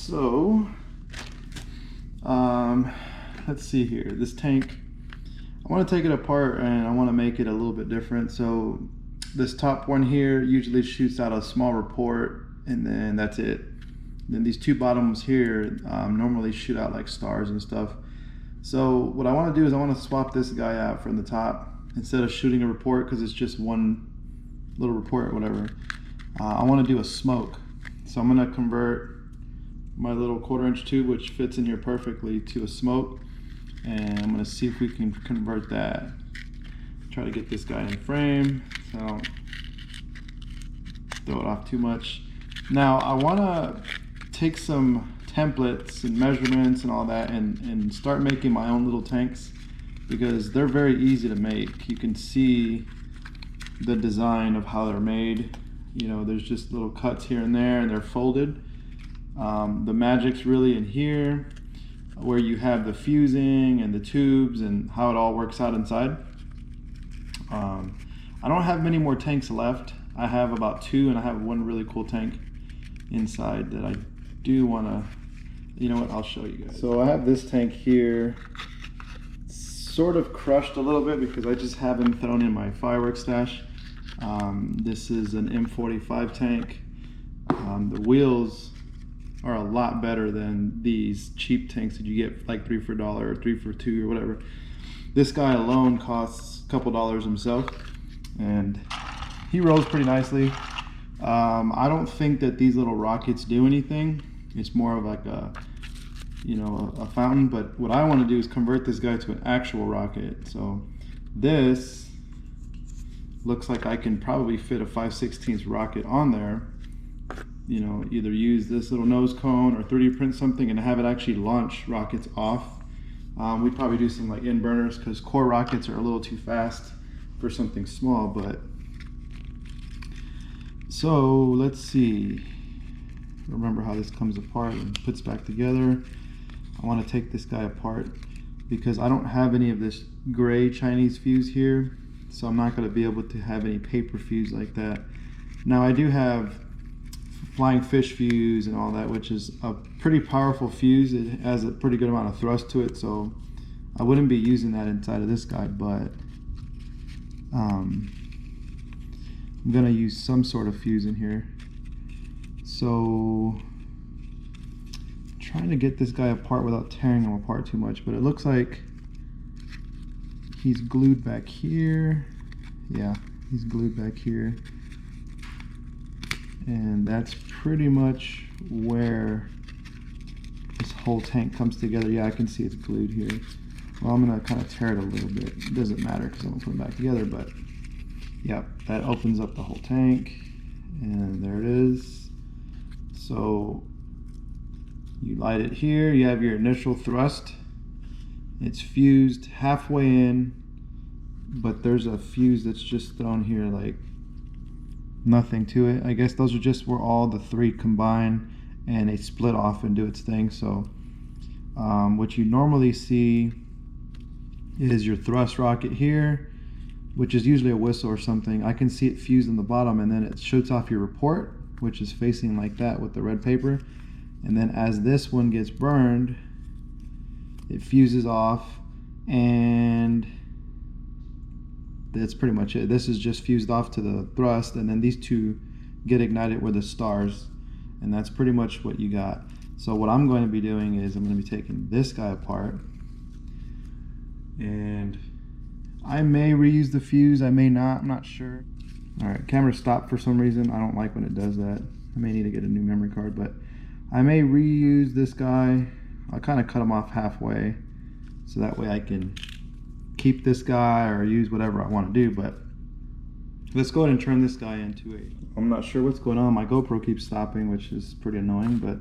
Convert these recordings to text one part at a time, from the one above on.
So, let's see here. This tank, I want to take it apart and I want to make it a little bit different. So this top one here usually shoots out a small report and then that's it. Then these two bottoms here normally shoot out like stars and stuff. So what I want to do is I want to swap this guy out from the top. Instead of shooting a report, because it's just one little report or whatever, I want to do a smoke. So I'm going to convert my little 1/4" tube, which fits in here perfectly, to a smoke, and I'm going to see if we can convert that. Try to get this guy in frame so I don't throw it off too much. Now I want to take some templates and measurements and all that and start making my own little tanks, because they're very easy to make. You can see the design of how they're made. You know, there's just little cuts here and there and they're folded. The magic's really in here, where you have the fusing and the tubes and how it all works out inside. I don't have many more tanks left. I have about 2, and I have one really cool tank inside that I do want to, you know what, I'll show you guys. So I have this tank here, sort of crushed a little bit because I just haven't thrown in my firework stash. This is an M45 tank. The wheels are a lot better than these cheap tanks that you get like 3 for $1 or 3 for $2 or whatever. This guy alone costs a couple dollars himself, and he rolls pretty nicely. I don't think that these little rockets do anything. It's more of like a, you know, a fountain. But what I want to do is convert this guy to an actual rocket. So this looks like I can probably fit a 5/16 rocket on there. You know, either use this little nose cone or 3D print something and have it actually launch rockets off. We'd probably do some like end burners, because core rockets are a little too fast for something small. But so let's see, remember how this comes apart and puts back together. I want to take this guy apart because I don't have any of this gray Chinese fuse here, so I'm not going to be able to have any paper fuse like that. Now I do have flying fish fuse and all that, which is a pretty powerful fuse. It has a pretty good amount of thrust to it, so I wouldn't be using that inside of this guy, but I'm gonna use some sort of fuse in here. So I'm trying to get this guy apart without tearing him apart too much, but it looks like he's glued back here. Yeah, he's glued back here. And that's pretty much where this whole tank comes together. Yeah, I can see it's glued here. Well, I'm gonna kind of tear it a little bit. It doesn't matter because I'm gonna put it back together, but yeah, that opens up the whole tank, and there it is. So you light it here, you have your initial thrust. It's fused halfway in, but there's a fuse that's just thrown here like nothing to it. I guess those are just where all the 3 combine and they split off and do its thing. So what you normally see is your thrust rocket here, which is usually a whistle or something. I can see it fused in the bottom, and then it shoots off your report, which is facing like that with the red paper. And then as this one gets burned, it fuses off, and that's pretty much it. This is just fused off to the thrust, and then these 2 get ignited with the stars, and that's pretty much what you got. So what I'm going to be doing is I'm going to be taking this guy apart, and I may reuse the fuse, I may not, I'm not sure. Alright, camera stopped for some reason. I don't like when it does that. I may need to get a new memory card, but I may reuse this guy. I'll kind of cut him off halfway, so that way I can keep this guy or use whatever I want to do. But let's go ahead and turn this guy into a, I'm not sure what's going on, my GoPro keeps stopping, which is pretty annoying, but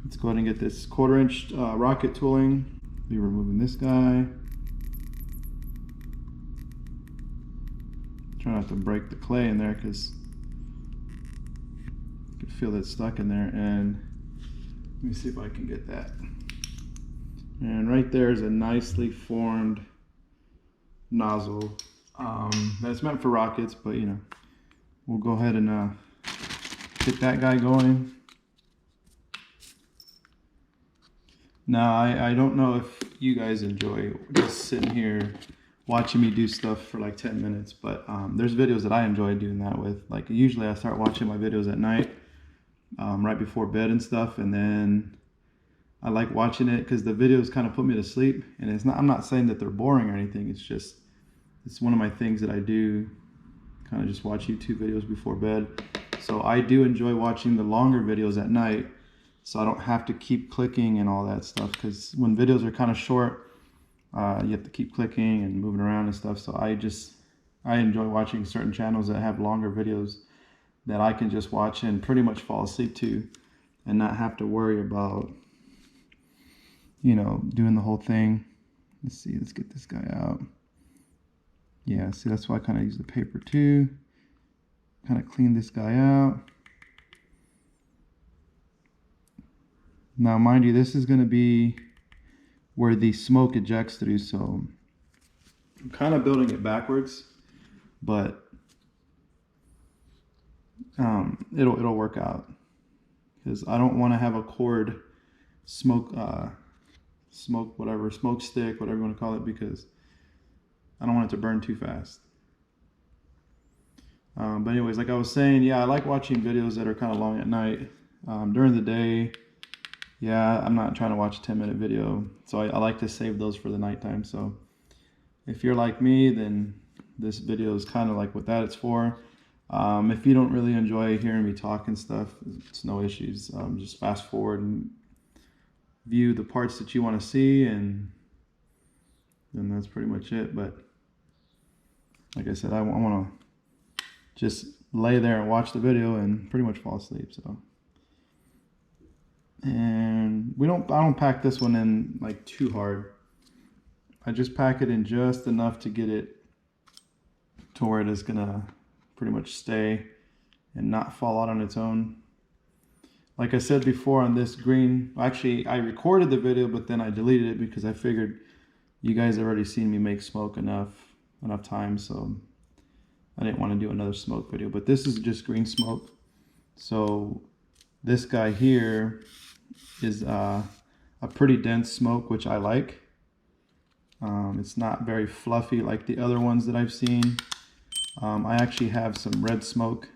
let's go ahead and get this 1/4" rocket tooling. Be removing this guy. Try not to break the clay in there, because you can feel that stuck in there. And let me see if I can get that. And right there is a nicely formed nozzle that's meant for rockets, but you know, we'll go ahead and get that guy going. Now, I don't know if you guys enjoy just sitting here watching me do stuff for like 10 minutes, but there's videos that I enjoy doing that with. Like usually I start watching my videos at night, right before bed and stuff, and then I like watching it because the videos kind of put me to sleep. And it's not, I'm not saying that they're boring or anything. It's just, it's one of my things that I do, kind of just watch YouTube videos before bed. So I do enjoy watching the longer videos at night, so I don't have to keep clicking and all that stuff. Because when videos are kind of short, you have to keep clicking and moving around and stuff. So I enjoy watching certain channels that have longer videos that I can just watch and pretty much fall asleep to, and not have to worry about, you know, doing the whole thing. Let's see, let's get this guy out. Yeah, see, that's why I kind of use the paper too. Kind of clean this guy out. Now, mind you, this is going to be where the smoke ejects through, so I'm kind of building it backwards, but it'll work out, because I don't want to have a cord smoke smoke stick, whatever you want to call it, because I don't want it to burn too fast. But anyways, like I was saying, yeah, I like watching videos that are kind of long at night. During the day, yeah, I'm not trying to watch a 10-minute video, so I like to save those for the nighttime. So if you're like me, then this video is kind of like what that it's for. If you don't really enjoy hearing me talk and stuff, it's no issues. Just fast forward and view the parts that you want to see, and then that's pretty much it. But like I said, I want to just lay there and watch the video and pretty much fall asleep. So, and I don't pack this one in like too hard. I just pack it in just enough to get it to where it is gonna pretty much stay and not fall out on its own. Like I said before, on this green, actually I recorded the video, but then I deleted it because I figured you guys have already seen me make smoke enough times, so I didn't want to do another smoke video. But this is just green smoke. So this guy here is a pretty dense smoke, which I like. It's not very fluffy like the other ones that I've seen. I actually have some red smoke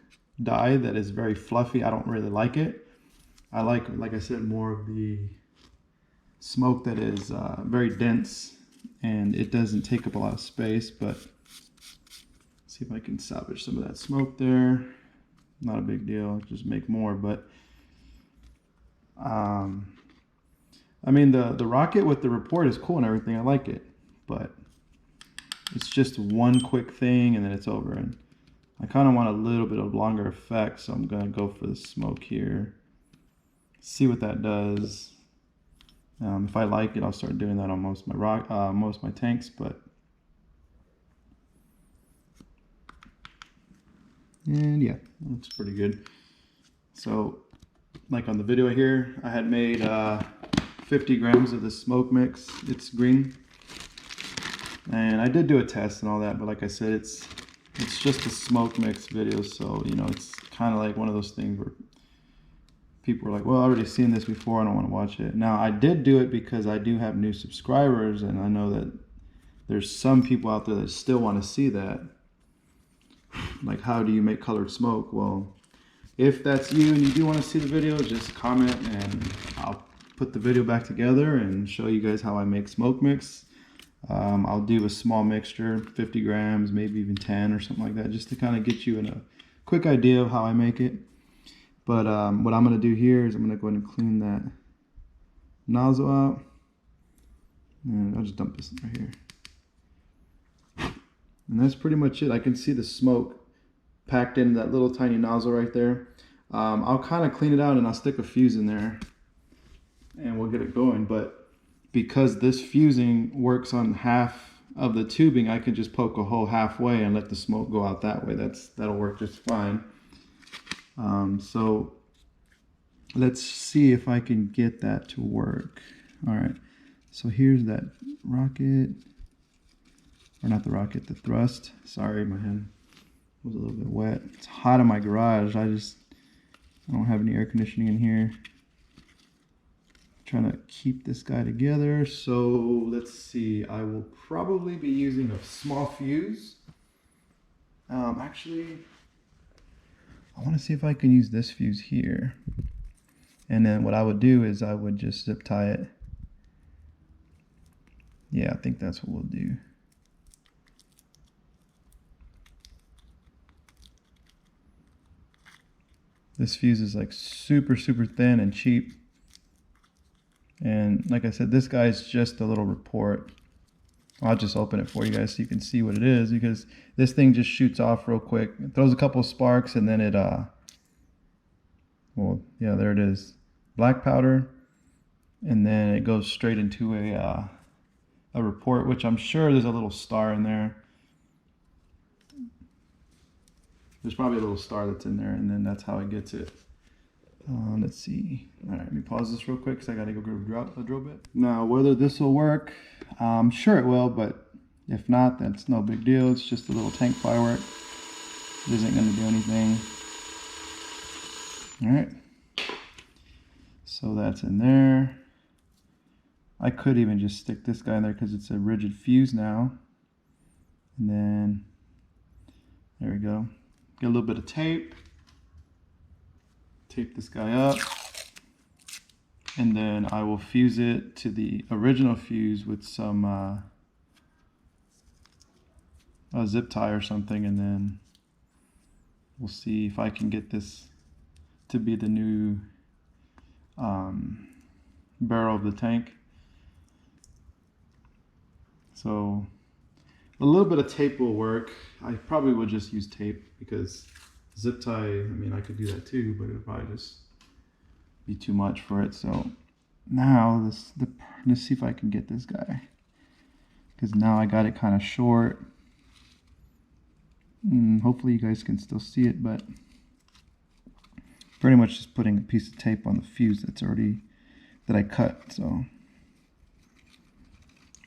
dye that is very fluffy. I don't really like it. I like I said, more of the smoke that is very dense, and it doesn't take up a lot of space. But see if I can salvage some of that smoke there. Not a big deal, just make more. But I mean, the rocket with the report is cool and everything. I like it, but it's just one quick thing and then it's over. And I kind of want a little bit of longer effect, so I'm gonna go for the smoke here. See what that does. If I like it, I'll start doing that on most of my tanks. But and yeah, looks pretty good. So, like on the video here, I had made 50 grams of the smoke mix. It's green, and I did do a test and all that. But like I said, it's just a smoke mix video, so you know, it's kind of like one of those things where people are like, well, I've already seen this before, I don't want to watch it. Now, I did do it because I do have new subscribers, and I know that there's some people out there that still want to see that. Like, how do you make colored smoke? Well, if that's you and you do want to see the video, just comment and I'll put the video back together and show you guys how I make smoke mix. I'll do a small mixture, 50 grams, maybe even 10 or something like that, just to kind of get you in a quick idea of how I make it. But what I'm going to do here is I'm going to go ahead and clean that nozzle out. And I'll just dump this right here. And that's pretty much it. I can see the smoke packed in that little tiny nozzle right there. I'll kind of clean it out and I'll stick a fuse in there and we'll get it going. But because this fusing works on half of the tubing, I can just poke a hole halfway and let the smoke go out that way. That'll work just fine. So let's see if I can get that to work. All right, so here's that rocket, or not the rocket, the thrust. Sorry, my hand was a little bit wet. It's hot in my garage. I don't have any air conditioning in here. Trying to keep this guy together. So let's see, I will probably be using a small fuse. Actually, I want to see if I can use this fuse here. And then what I would do is I would just zip tie it. Yeah, I think that's what we'll do. This fuse is like super thin and cheap. And like I said, this guy's just a little report. I'll just open it for you guys so you can see what it is, because this thing just shoots off real quick. It throws a couple of sparks and then it, well, yeah, there it is. Black powder. And then it goes straight into a report, which I'm sure there's a little star in there. There's probably a little star that's in there, and then that's how it gets it. Let's see. All right, let me pause this real quick because I got to go grab a drill bit. Now, whether this will work, I'm sure it will, but if not, that's no big deal. It's just a little tank firework. It isn't going to do anything. All right. So that's in there. I could even just stick this guy in there because it's a rigid fuse now. And then, there we go. Get a little bit of tape. Tape this guy up. And then I will fuse it to the original fuse with some a zip tie or something. And then we'll see if I can get this to be the new barrel of the tank. So a little bit of tape will work. I probably would just use tape because zip tie, I mean, I could do that too, but it would probably just be too much for it. So now let's see if I can get this guy, because now I got it kind of short. Hopefully you guys can still see it, but pretty much just putting a piece of tape on the fuse that I cut. So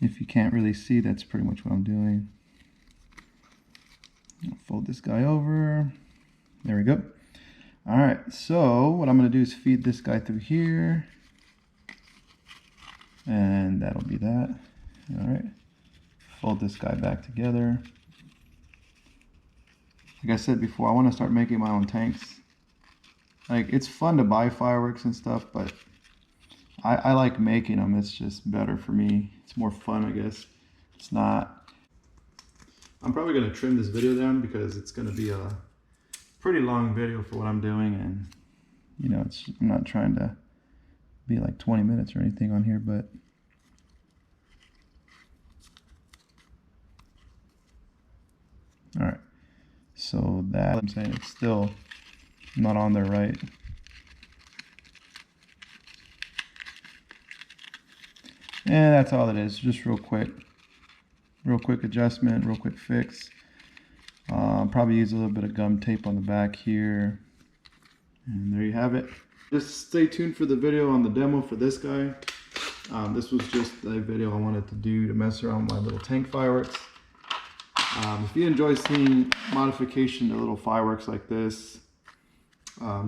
if you can't really see, that's pretty much what I'm doing. I'll fold this guy over. There we go. All right, so what I'm gonna do is feed this guy through here. And that'll be that. All right, fold this guy back together. Like I said before, I wanna start making my own tanks. Like, it's fun to buy fireworks and stuff, but I like making them. It's just better for me. It's more fun, I guess. It's not. I'm probably gonna trim this video down because it's gonna be a pretty long video for what I'm doing, and you know, I'm not trying to be like 20 minutes or anything on here, but all right. So that, I'm saying, it's still not on there right. And that's all it is. Just real quick adjustment, real quick fix. Probably use a little bit of gum tape on the back here. And there you have it. Just stay tuned for the video on the demo for this guy. This was just a video I wanted to do to mess around with my little tank fireworks. If you enjoy seeing modification to little fireworks like this,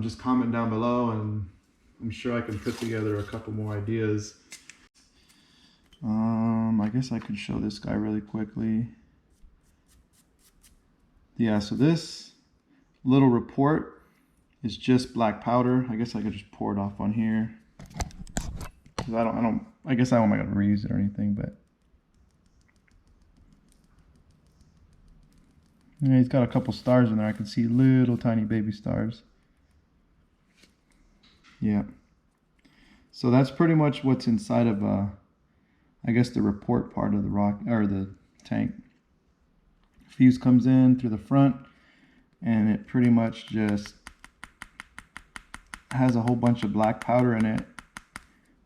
just comment down below, and I'm sure I can put together a couple more ideas. I guess I could show this guy really quickly. Yeah, so this little report is just black powder. I guess I could just pour it off on here. I guess I'm not gonna reuse it or anything, but yeah, he's got a couple stars in there. I can see little tiny baby stars. Yeah. So that's pretty much what's inside of I guess the report part of the rock or the tank. Fuse comes in through the front, and it pretty much just has a whole bunch of black powder in it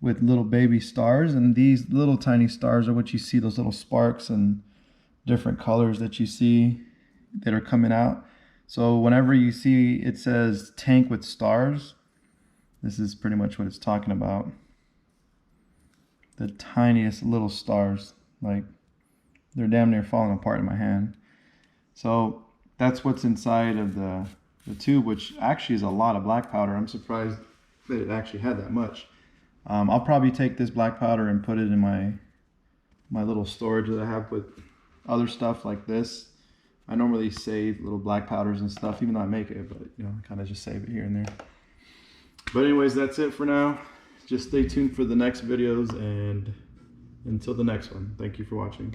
with little baby stars, and these little tiny stars are what you see, those little sparks and different colors that you see that are coming out. So whenever you see it says tank with stars, this is pretty much what it's talking about. The tiniest little stars, like they're damn near falling apart in my hand. So that's what's inside of the tube, which actually is a lot of black powder. I'm surprised that it actually had that much. I'll probably take this black powder and put it in my little storage that I have with other stuff like this. I normally save little black powders and stuff, even though I make it, but you know, I kind of just save it here and there. But anyways, that's it for now. Just stay tuned for the next videos, and until the next one, thank you for watching.